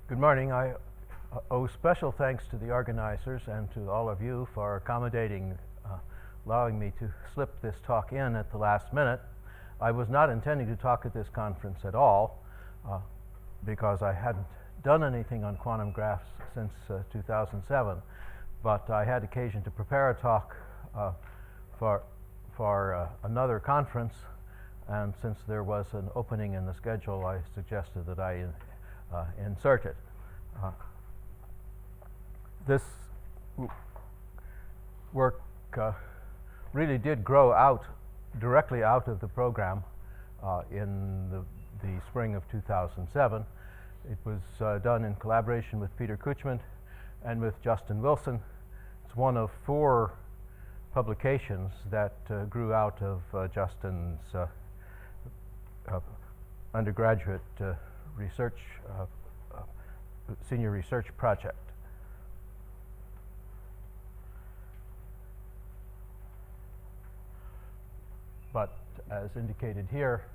Good morning. I owe special thanks to the organizers and to all of you for accommodating, allowing me to slip this talk in at the last minute. I was not intending to talk at this conference at all because I hadn't done anything on quantum graphs since 2007, but I had occasion to prepare a talk for another conference, and since there was an opening in the schedule, I suggested that I insert it. This work really did grow out, directly out of the program in the spring of 2007. It was done in collaboration with Peter Kuchman and with Justin Wilson. It's one of 4 publications that grew out of Justin's undergraduate research, senior research project. But as indicated here,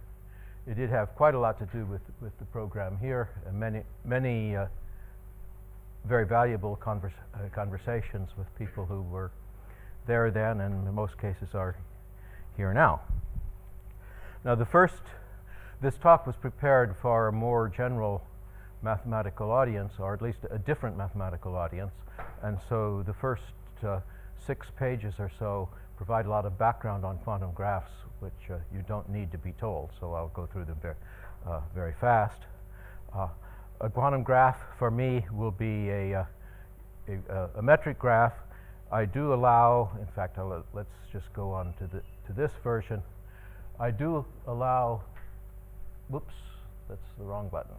it did have quite a lot to do with the program here, and many very valuable conversations with people who were there then and in most cases are here now. Now this talk was prepared for a more general mathematical audience, or at least a different mathematical audience, and so the first 6 pages or so provide a lot of background on quantum graphs, which you don't need to be told, so I'll go through them very fast. A quantum graph for me will be a metric graph. I do allow, in fact, let's just go on to this version. I do allow, whoops, that's the wrong button.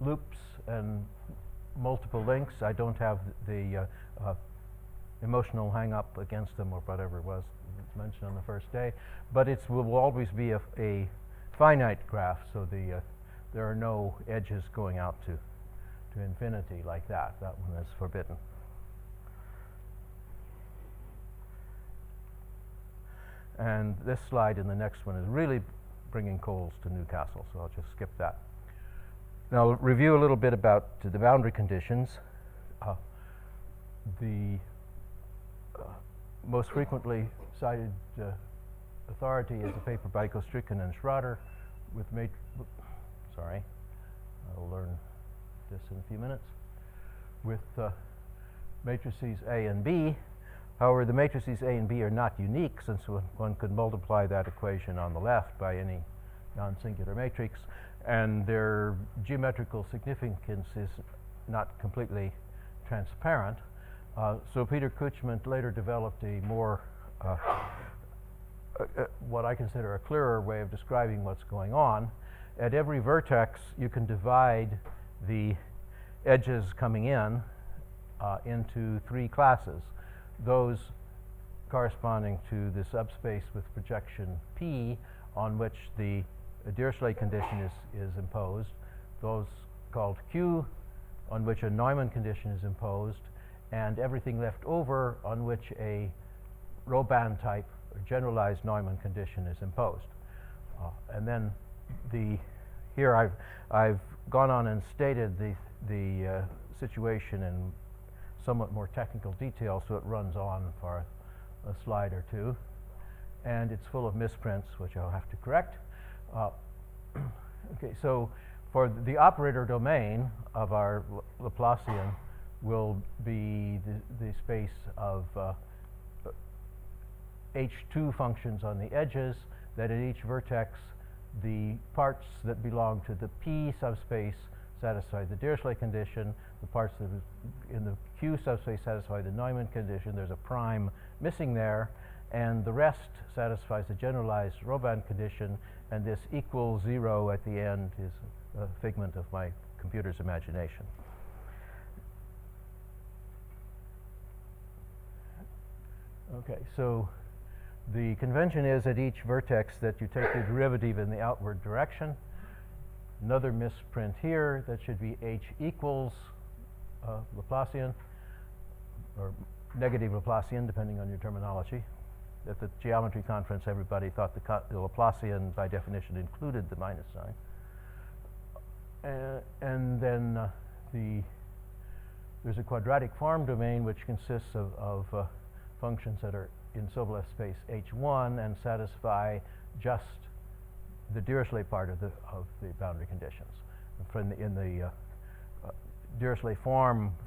Loops and multiple links. I don't have the emotional hang-up against them or whatever it was mentioned on the first day, but it will always be a finite graph, so there are no edges going out to infinity like that. That one is forbidden. And this slide and the next one is really bringing coals to Newcastle, so I'll just skip that. Now, I'll review a little bit about the boundary conditions. The most frequently cited authority is a paper by Kostrikin and Schroeder with I'll learn this in a few minutes, with matrices A and B. However, the matrices A and B are not unique, since one could multiply that equation on the left by any non-singular matrix, and their geometrical significance is not completely transparent. So Peter Kuchman later developed a more, what I consider a clearer way of describing what's going on. At every vertex, you can divide the edges coming in into 3 classes. Those corresponding to the subspace with projection P on which the Dirichlet condition is imposed, those called Q on which a Neumann condition is imposed, and everything left over on which a Robin type or generalized Neumann condition is imposed. And then here I've gone on and stated the situation in somewhat more technical detail, so it runs on for a slide or 2, and it's full of misprints which I'll have to correct. Okay, so for the operator domain of our Laplacian will be the space of H2 functions on the edges, that at each vertex the parts that belong to the P subspace satisfy the Dirichlet condition, the parts that in the Q subspace satisfy the Neumann condition. There's a prime missing there, and the rest satisfies the generalized Robin condition, and this equals 0 at the end is a figment of my computer's imagination. Okay, so the convention is at each vertex that you take the derivative in the outward direction. Another misprint here, that should be H equals Laplacian, or negative Laplacian, depending on your terminology. At the geometry conference, everybody thought the Laplacian, by definition, included the minus sign. And then there's a quadratic form domain which consists of functions that are in Sobolev space H1 and satisfy just the Dirichlet part of the boundary conditions. In the Dirichlet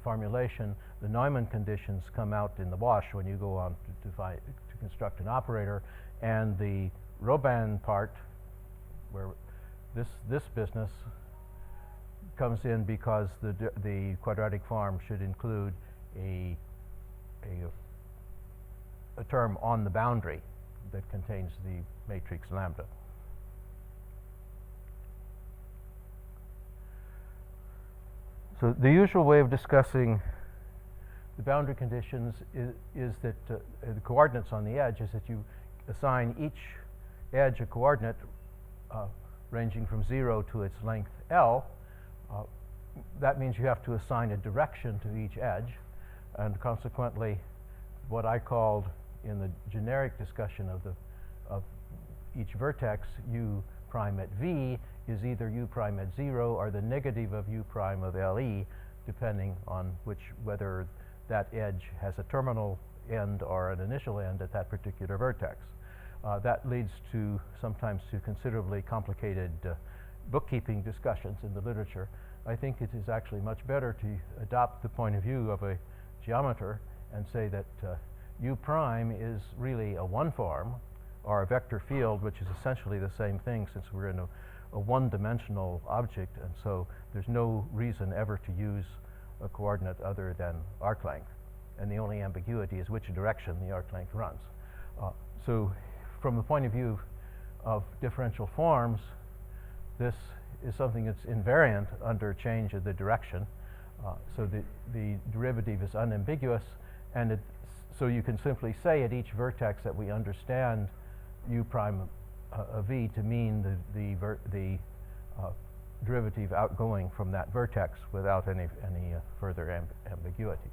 formulation, the Neumann conditions come out in the wash when you go on to construct an operator, and the Robin part, where this business comes in because the quadratic form should include a term on the boundary that contains the matrix lambda. So the usual way of discussing the boundary conditions is that the coordinates on the edge is that you assign each edge a coordinate ranging from 0 to its length L. That means you have to assign a direction to each edge, and consequently what I called in the generic discussion of each vertex u prime at v is either u prime at 0 or the negative of u prime of LE, depending on whether that edge has a terminal end or an initial end at that particular vertex. That leads sometimes to considerably complicated bookkeeping discussions in the literature. I think it is actually much better to adopt the point of view of a geometer and say that u prime is really a one-form or a vector field, which is essentially the same thing since we're in a one-dimensional object, and so there's no reason ever to use a coordinate other than arc length, and the only ambiguity is which direction the arc length runs. So from the point of view of differential forms, this is something that's invariant under change of the direction. So the derivative is unambiguous, and so you can simply say at each vertex that we understand u prime of v to mean the derivative outgoing from that vertex without any further ambiguity.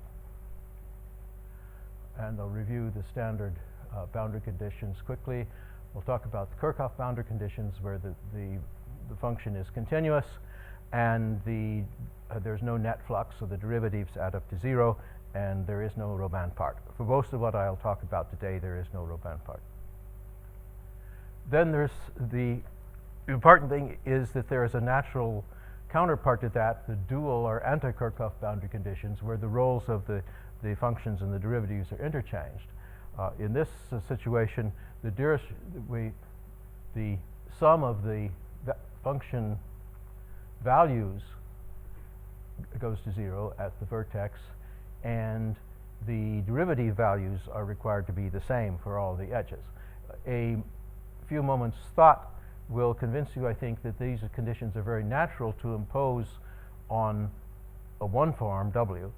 And I'll review the standard boundary conditions quickly. We'll talk about the Kirchhoff boundary conditions where the function is continuous and there's no net flux, so the derivatives add up to 0, and there is no Robin part. For most of what I'll talk about today, there is no Robin part. Then there's the important thing is that there is a natural counterpart to that, the dual or anti-Kirchhoff boundary conditions, where the roles of the functions and the derivatives are interchanged. In this situation, the sum of the function values goes to 0 at the vertex, and the derivative values are required to be the same for all the edges. A few moments thought will convince you, I think, that these conditions are very natural to impose on a one-form W.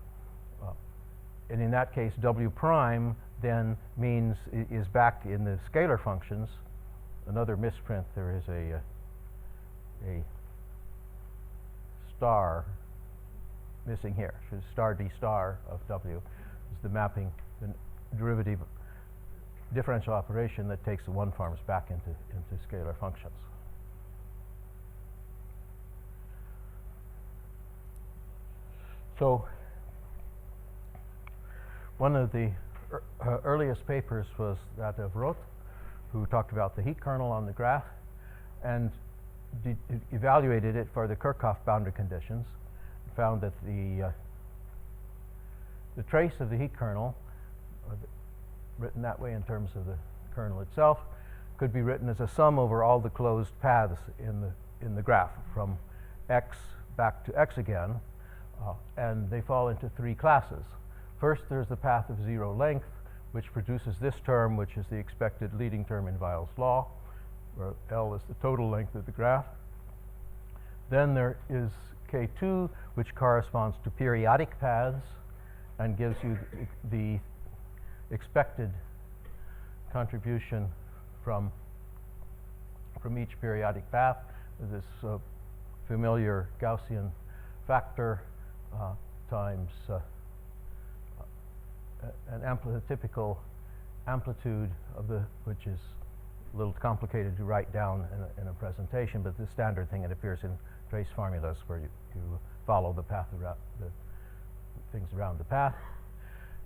And in that case, W prime then means is back in the scalar functions. Another misprint, there is a star missing here. So star d star of W is the mapping, the derivative differential operation that takes the one forms back into scalar functions. So one of the earliest papers was that of Roth, who talked about the heat kernel on the graph and evaluated it for the Kirchhoff boundary conditions, found that the trace of the heat kernel, written that way in terms of the kernel itself, could be written as a sum over all the closed paths in the graph from x back to x again, and they fall into three classes. First, there's the path of 0 length, which produces this term, which is the expected leading term in Weil's law, where L is the total length of the graph. Then there is K2, which corresponds to periodic paths and gives you the expected contribution from each periodic path, this familiar Gaussian factor times a typical amplitude of which is a little complicated to write down in a presentation, but the standard thing, it appears in trace formulas where you follow the path around the things around the path.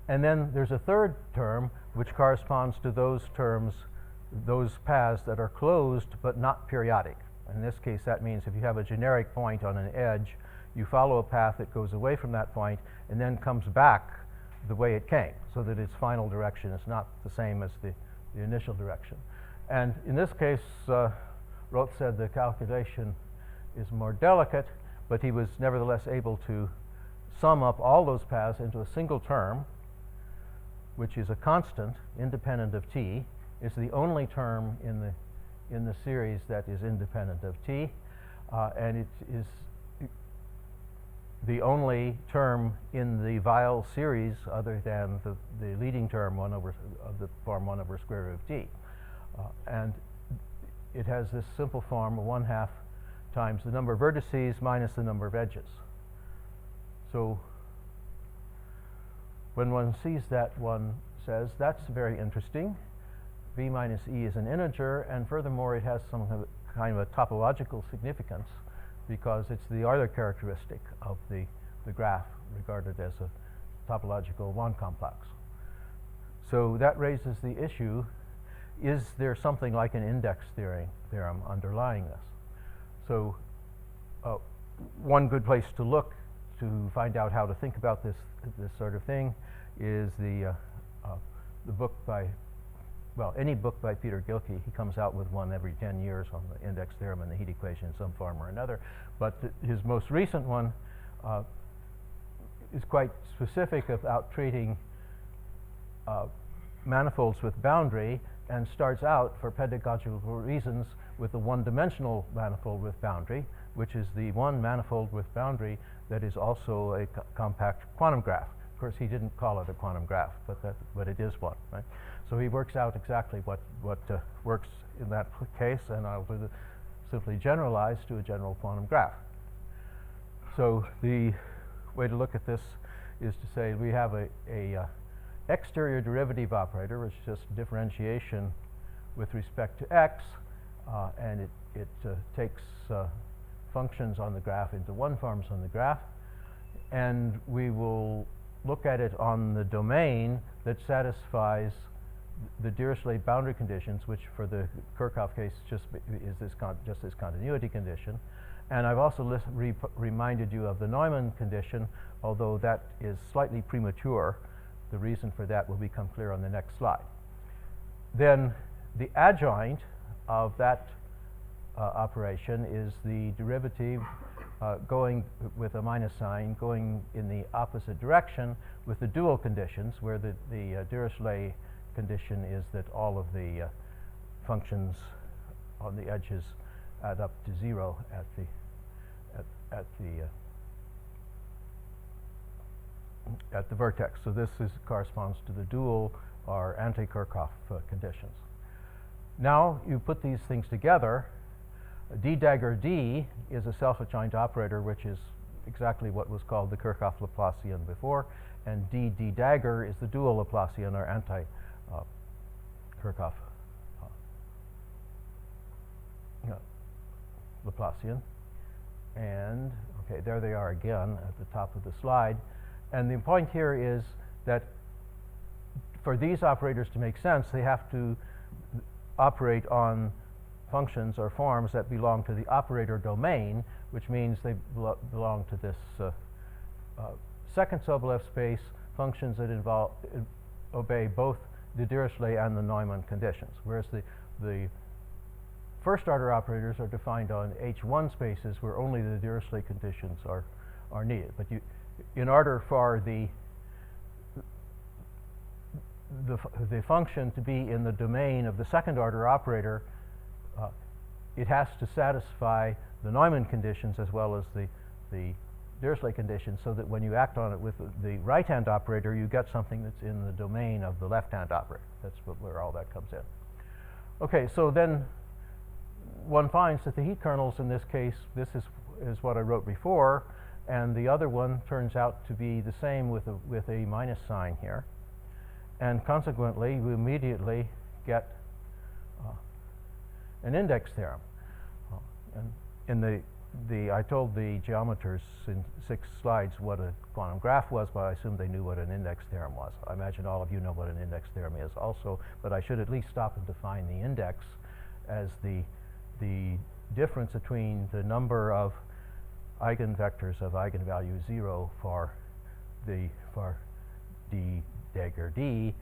And then there's a third term which corresponds to those terms, those paths that are closed but not periodic. In this case, that means if you have a generic point on an edge, you follow a path that goes away from that point and then comes back the way it came, so that its final direction is not the same as the initial direction. And in this case, Roth said the calculation is more delicate, but he was nevertheless able to sum up all those paths into a single term, which is a constant independent of t. It's the only term in the series that is independent of t, and it is the only term in the Weyl series other than the leading term of the form 1 over square root of t. And it has this simple form of 1/2 times the number of vertices minus the number of edges. So when one sees that, one says, that's very interesting. V minus e is an integer, and furthermore, it has some kind of a topological significance because it's the Euler characteristic of the graph regarded as a topological one complex. So that raises the issue, is there something like an index theorem underlying this? So one good place to look to find out how to think about this sort of thing is the book by, well, any book by Peter Gilkey. He comes out with one every 10 years on the index theorem and the heat equation in some form or another. But his most recent one is quite specific about treating manifolds with boundary, and starts out, for pedagogical reasons, with the one-dimensional manifold with boundary, which is the one manifold with boundary that is also a compact quantum graph. Of course, he didn't call it a quantum graph, but it is one, right? So he works out exactly what works in that case, and I'll simply generalize to a general quantum graph. So the way to look at this is to say we have a exterior derivative operator, which is just differentiation with respect to x, and it takes functions on the graph into one forms on the graph, and we will look at it on the domain that satisfies the Dirichlet boundary conditions, which for the Kirchhoff case just is this continuity condition. And I've also reminded you of the Neumann condition, although that is slightly premature. The reason for that will become clear on the next slide. Then the adjoint of that operation is the derivative going with a minus sign, going in the opposite direction with the dual conditions, where the Dirichlet condition is that all of the functions on the edges add up to 0 at the vertex. So this corresponds to the dual or anti-Kirchhoff conditions. Now you put these things together. D dagger D is a self-adjoint operator, which is exactly what was called the Kirchhoff Laplacian before, and D dagger is the dual Laplacian or anti-Kirchhoff Laplacian. And okay, there they are again at the top of the slide. And the point here is that for these operators to make sense, they have to operate on functions or forms that belong to the operator domain, which means they belong to this second subleft space, functions that obey both the Dirichlet and the Neumann conditions, whereas the first order operators are defined on H1 spaces where only the Dirichlet conditions are needed. But in order for the function to be in the domain of the second order operator, it has to satisfy the Neumann conditions as well as the Dirichlet conditions, so that when you act on it with the right-hand operator, you get something that's in the domain of the left-hand operator. That's where all that comes in. Okay, so then one finds that the heat kernels in this case, this is what I wrote before, and the other one turns out to be the same with a minus sign here. And consequently, we immediately get an index theorem. And in I told the geometers in 6 slides what a quantum graph was, but I assumed they knew what an index theorem was. I imagine all of you know what an index theorem is also, but I should at least stop and define the index as the difference between the number of eigenvectors of eigenvalue 0 for d dagger d,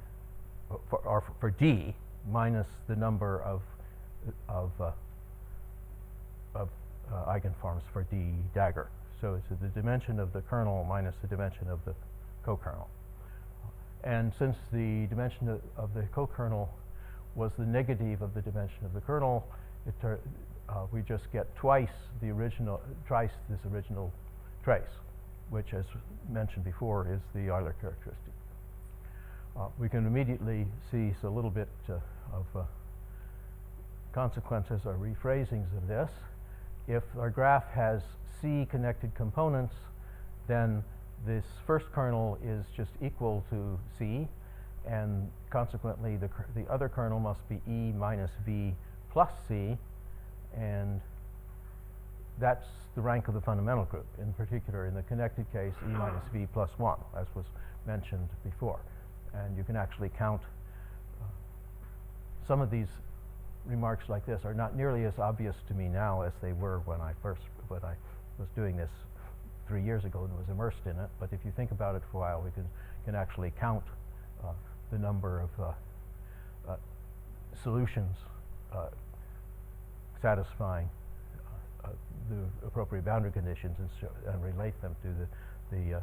for d, minus the number of eigenforms for d dagger. So it's the dimension of the kernel minus the dimension of the co-kernel. And since the dimension of the co-kernel was the negative of the dimension of the kernel, we just get twice this original trace, which, as mentioned before, is the Euler characteristic. We can immediately see a little bit of consequences or rephrasings of this. If our graph has C connected components, then this first kernel is just equal to C, and consequently the other kernel must be E minus V plus C, and that's the rank of the fundamental group. In particular, in the connected case, E minus V plus 1, as was mentioned before. And you can actually count some of these remarks like this are not nearly as obvious to me now as they were when I was doing this 3 years ago and was immersed in it. But if you think about it for a while, we can actually count the number of solutions satisfying the appropriate boundary conditions and relate them to the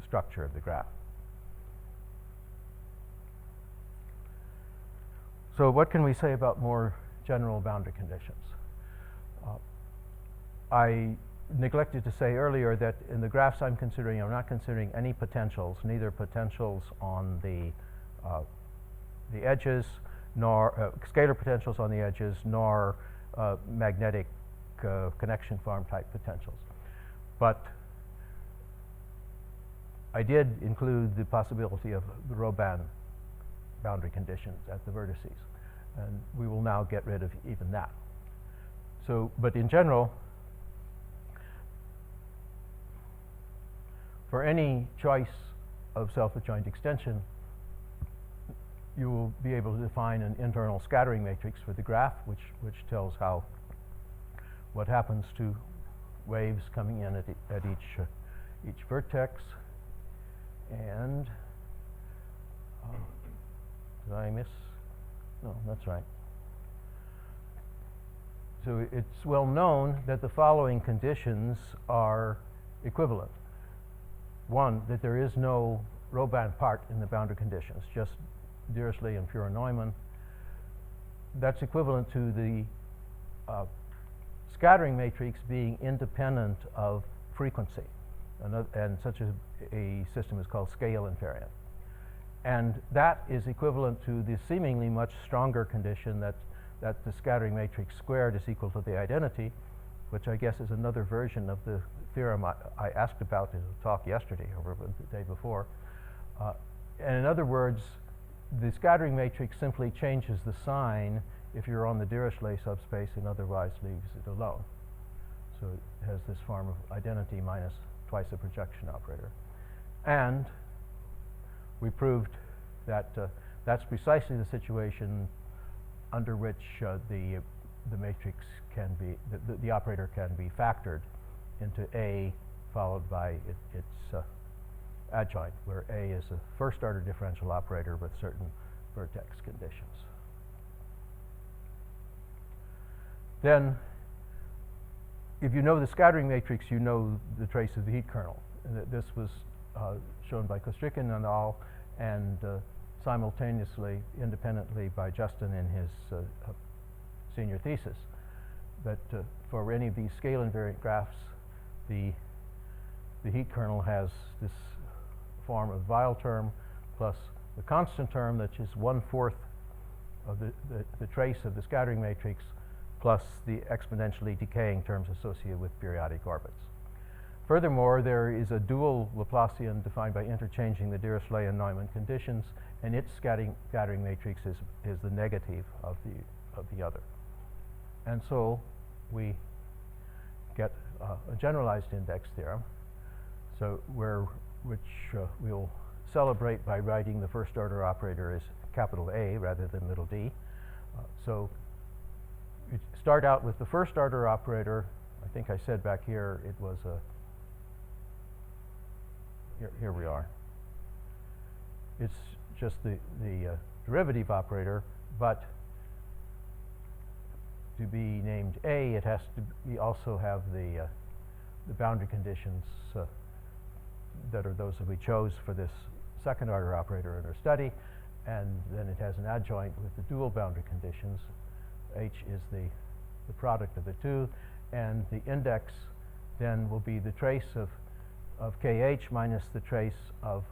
structure of the graph. So what can we say about more general boundary conditions? I neglected to say earlier that in the graphs I'm considering, I'm not considering any potentials, neither potentials on the edges, nor scalar potentials on the edges, nor magnetic connection farm type potentials. But I did include the possibility of the Robin boundary conditions at the vertices, and we will now get rid of even that. So, but in general, for any choice of self-adjoint extension, you will be able to define an internal scattering matrix for the graph, which tells what happens to waves coming in at each vertex. And did I miss? No, that's right. So it's well known that the following conditions are equivalent. One, that there is no Robin part in the boundary conditions, just Dirichlet and Neumann. That's equivalent to the scattering matrix being independent of frequency. And such a system is called scale invariant. And that is equivalent to the seemingly much stronger condition that the scattering matrix squared is equal to the identity, which I guess is another version of the theorem I asked about in a talk yesterday or the day before. And in other words, the scattering matrix simply changes the sign if you're on the Dirichlet subspace and otherwise leaves it alone. So it has this form of identity minus twice the projection operator. And we proved that that's precisely the situation under which the matrix can be, the operator can be factored into A followed by its adjoint, where A is a first-order differential operator with certain vertex conditions. Then, if you know the scattering matrix, you know the trace of the heat kernel. And this was shown by Kostrikin et al. And simultaneously, independently by Justin in his senior thesis, that for any of these scale invariant graphs, the heat kernel has this form of Weil term plus the constant term, which is 1/4 of the trace of the scattering matrix, plus the exponentially decaying terms associated with periodic orbits. Furthermore, there is a dual Laplacian defined by interchanging the Dirichlet and Neumann conditions, and its scattering matrix is the negative of the other. And so we get a generalized index theorem, which we'll celebrate by writing the first order operator as capital A rather than little d. So we start out with the first order operator. I think I said back here it was here we are. It's just the derivative operator, but to be named A, it has to also have the boundary conditions that are those that we chose for this second order operator in our study, and then it has an adjoint with the dual boundary conditions. H is the product of the two, and the index then will be the trace of KH minus the trace of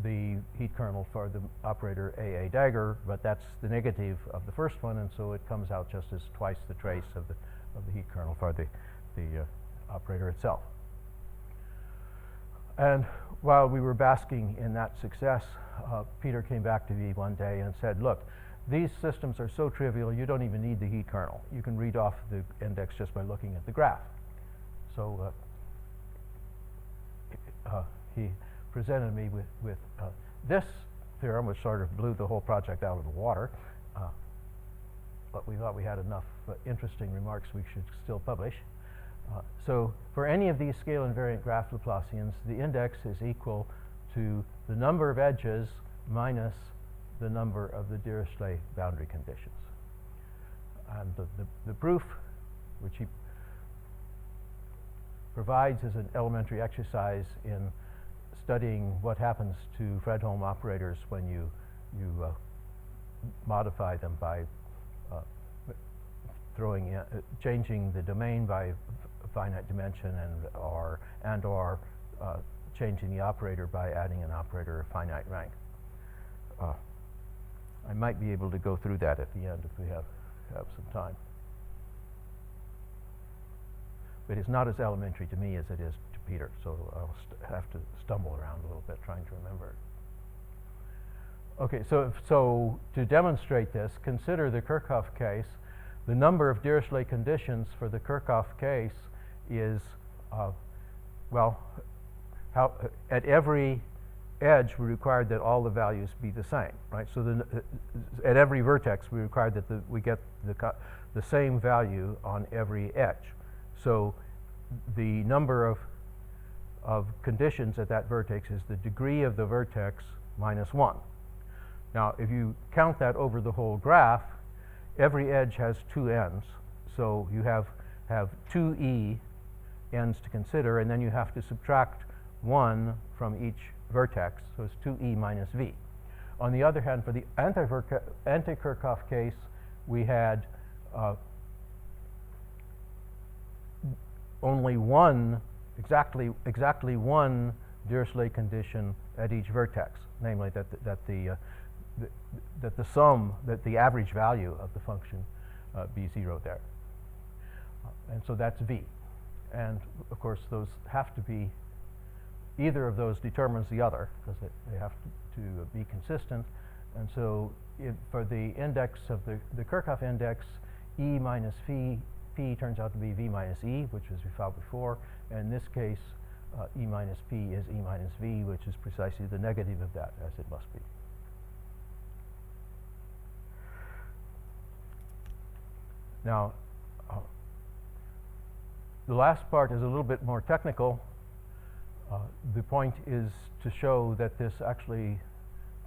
the heat kernel for the operator AA dagger, but that's the negative of the first one, and so it comes out just as twice the trace of the heat kernel for the operator itself. And while we were basking in that success, Peter came back to me one day and said, look, these systems are so trivial you don't even need the heat kernel. You can read off the index just by looking at the graph. So he presented me with this theorem, which sort of blew the whole project out of the water. But we thought we had enough interesting remarks we should still publish. So for any of these scale invariant graph Laplacians, the index is equal to the number of edges minus the number of the Dirichlet boundary conditions. And the proof, which he provides as an elementary exercise in studying what happens to Fredholm operators when you modify them by changing the domain by finite dimension and or changing the operator by adding an operator of finite rank. I might be able to go through that at the end if we have some time. But it's not as elementary to me as it is to Peter, so I'll have to stumble around a little bit trying to remember it. Okay, so to demonstrate this, consider the Kirchhoff case. The number of Dirichlet conditions for the Kirchhoff case is, at every edge we required that all the values be the same, right? So at every vertex we required that we get the same value on every edge. So the number of conditions at that vertex is the degree of the vertex minus 1. Now, if you count that over the whole graph, every edge has two ends. So you have 2e ends to consider, and then you have to subtract 1 from each vertex. So it's 2e minus v. On the other hand, for the anti-Kirchhoff case, we had only exactly one Dirichlet condition at each vertex, namely that the average value of the function be 0 there. And so that's v. And of course, those have to be, either of those determines the other, because they have to be consistent. And so for the index of the Kirchhoff index, e minus p turns out to be v minus e, which as we found before. And in this case, e minus p is e minus v, which is precisely the negative of that, as it must be. Now, the last part is a little bit more technical. The point is to show that this actually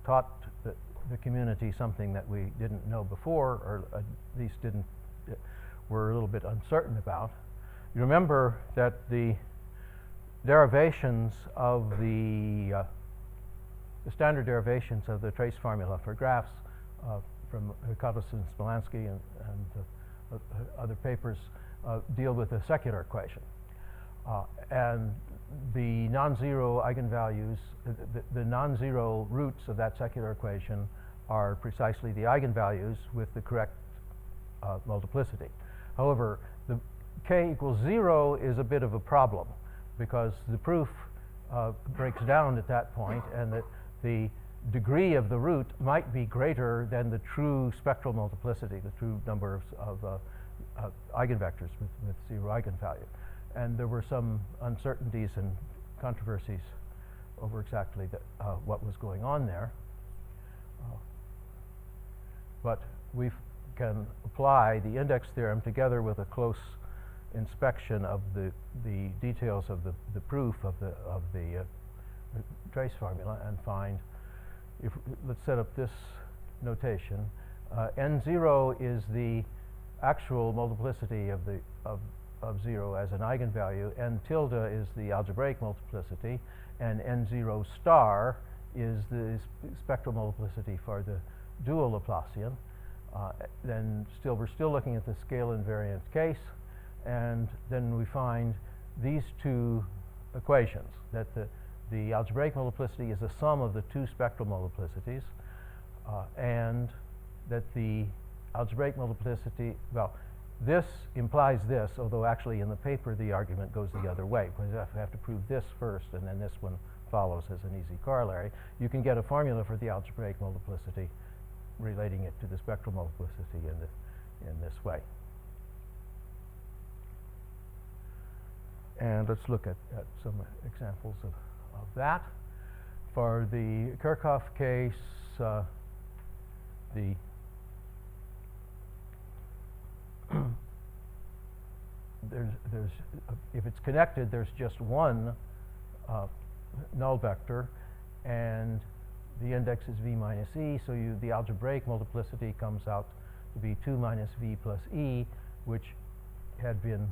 taught the community something that we didn't know before, or at least were a little bit uncertain about. You remember that the derivations of the standard derivations of the trace formula for graphs from Koutousis and Smolansky and other papers deal with the secular equation. And the non-zero eigenvalues, the non-zero roots of that secular equation are precisely the eigenvalues with the correct multiplicity. However, the k equals 0 is a bit of a problem, because the proof breaks down at that point, and that the degree of the root might be greater than the true spectral multiplicity, the true number of eigenvectors with zero eigenvalue. And there were some uncertainties and controversies over exactly what was going on there. But we can apply the index theorem together with a close inspection of the details of the proof of the trace formula and find, let's set up this notation. N0 is the actual multiplicity of 0 as an eigenvalue. N tilde is the algebraic multiplicity, and N0 star is the spectral multiplicity for the dual Laplacian. Then we're still looking at the scale invariant case, and then we find these two equations, that the algebraic multiplicity is the sum of the two spectral multiplicities, and that the algebraic multiplicity, well, this implies this, although actually in the paper the argument goes the other way, because you have to prove this first and then this one follows as an easy corollary. You can get a formula for the algebraic multiplicity relating it to the spectral multiplicity in this way. And let's look at some examples of that. For the Kirchhoff case, if it's connected, there's just one null vector, and the index is v minus e, so the algebraic multiplicity comes out to be 2 minus v plus e, which had been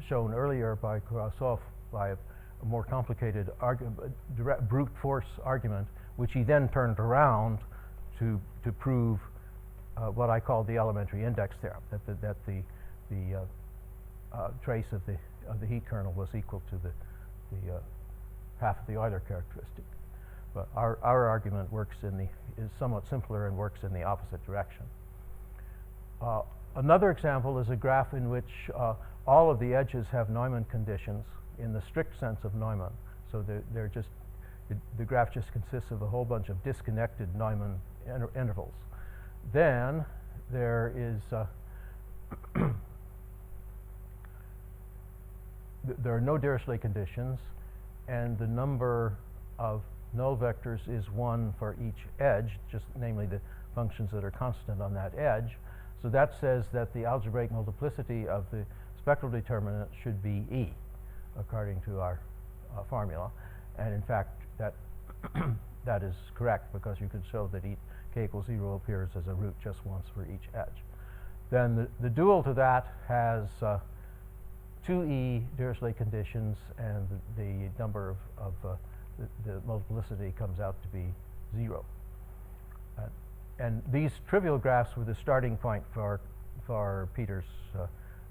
shown earlier by Kurasov by a more complicated direct brute force argument, which he then turned around to prove what I call the elementary index theorem, that the trace of the heat kernel was equal to the half of the Euler characteristic. But our argument is somewhat simpler and works in the opposite direction. Another example is a graph in which all of the edges have Neumann conditions in the strict sense of Neumann. So the graph just consists of a whole bunch of disconnected Neumann intervals. Then there is there are no Dirichlet conditions, and the number of null vectors is 1 for each edge, just namely the functions that are constant on that edge. So that says that the algebraic multiplicity of the spectral determinant should be E, according to our formula. And in fact, that is correct, because you could show that k equals 0 appears as a root just once for each edge. Then the dual to that has 2E Dirichlet conditions, and the number of the multiplicity comes out to be 0. And these trivial graphs were the starting point for Peter's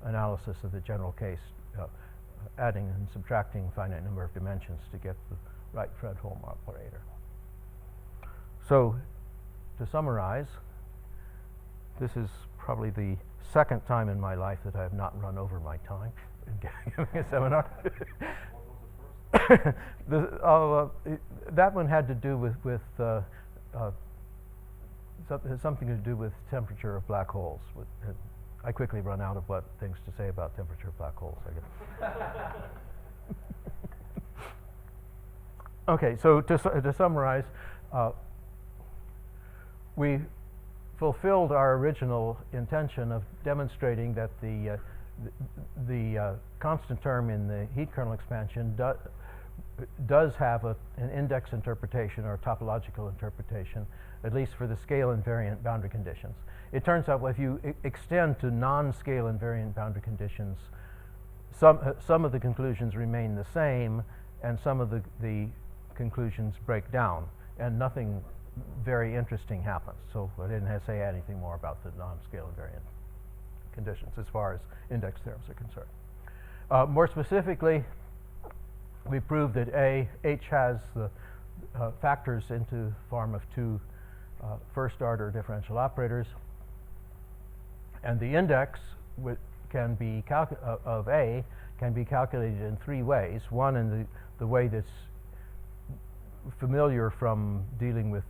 analysis of the general case, adding and subtracting finite number of dimensions to get the right Fredholm operator. So, to summarize, this is probably the second time in my life that I have not run over my time in giving a seminar. That one had to do with something to do with temperature of black holes. I quickly run out of things to say about temperature of black holes, I guess. Okay, so to summarize, we fulfilled our original intention of demonstrating that the constant term in the heat kernel expansion does have an index interpretation or topological interpretation, at least for the scale invariant boundary conditions. It turns out, well, if you extend to non-scale invariant boundary conditions, some of the conclusions remain the same, and some of the conclusions break down, and nothing very interesting happens. So I didn't say anything more about the non-scale invariant conditions as far as index theorems are concerned. More specifically, we proved that H has the factors into the form of two first-order differential operators, and the index can be of A can be calculated in three ways. One, in the way that's familiar from dealing with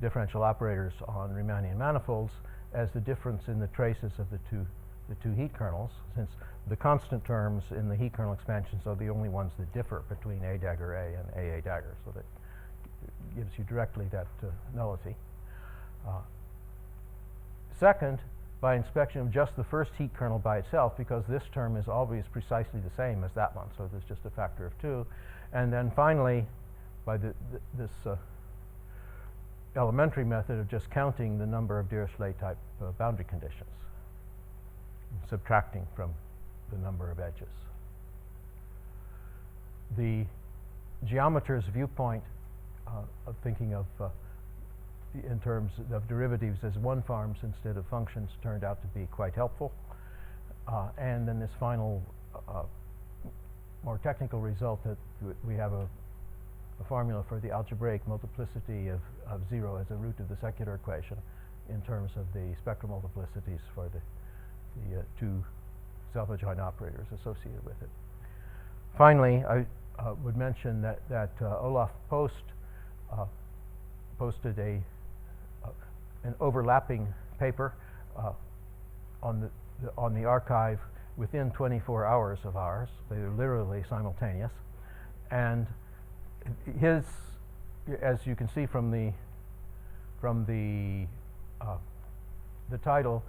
differential operators on Riemannian manifolds as the difference in the traces of the two heat kernels, since the constant terms in the heat kernel expansions are the only ones that differ between A dagger A and AA dagger, so that gives you directly that nullity. Second, by inspection of just the first heat kernel by itself, because this term is always precisely the same as that one, so there's just a factor of 2. And then finally, by this elementary method of just counting the number of Dirichlet type boundary conditions, subtracting from the number of edges. The geometer's viewpoint of thinking of in terms of derivatives as one-forms instead of functions turned out to be quite helpful. And then this final more technical result that we have a formula for the algebraic multiplicity of 0 as a root of the secular equation in terms of the spectral multiplicities for the two self-adjoint operators associated with it. Finally, I would mention that Olaf Post posted an overlapping paper on the archive within 24 hours of ours. They are literally simultaneous, and his, as you can see from the title,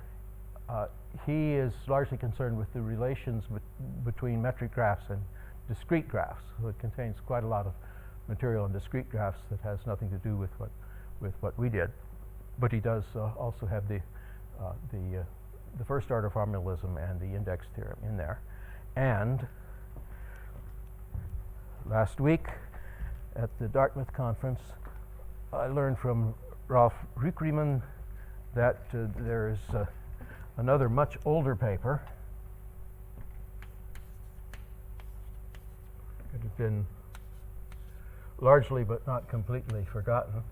he is largely concerned with the relations between metric graphs and discrete graphs. So it contains quite a lot of material in discrete graphs that has nothing to do with what we did. But he does also have the first order formalism and the index theorem in there. And last week at the Dartmouth conference, I learned from Rolf Rückriemen that there is another much older paper that has been largely but not completely forgotten.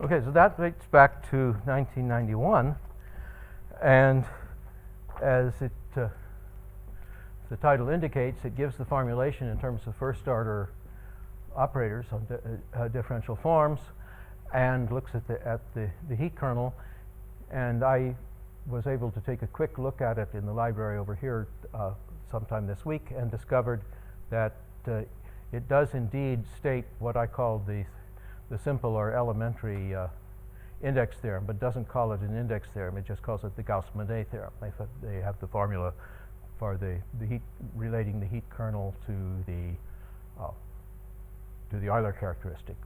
Okay, so that dates back to 1991, and as the title indicates, it gives the formulation in terms of first-order operators on differential forms, and looks at the heat kernel. And I was able to take a quick look at it in the library over here sometime this week, and discovered that it does indeed state what I call the simple or elementary index theorem, but doesn't call it an index theorem. It just calls it the Gauss-Bonnet theorem. They have the formula for the heat, relating the heat kernel to the Euler characteristic.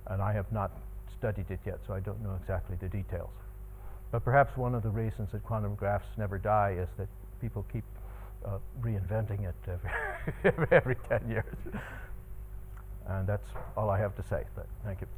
And I have not studied it yet, so I don't know exactly the details. But perhaps one of the reasons that quantum graphs never die is that people keep reinventing it every 10 years. And that's all I have to say, but thank you.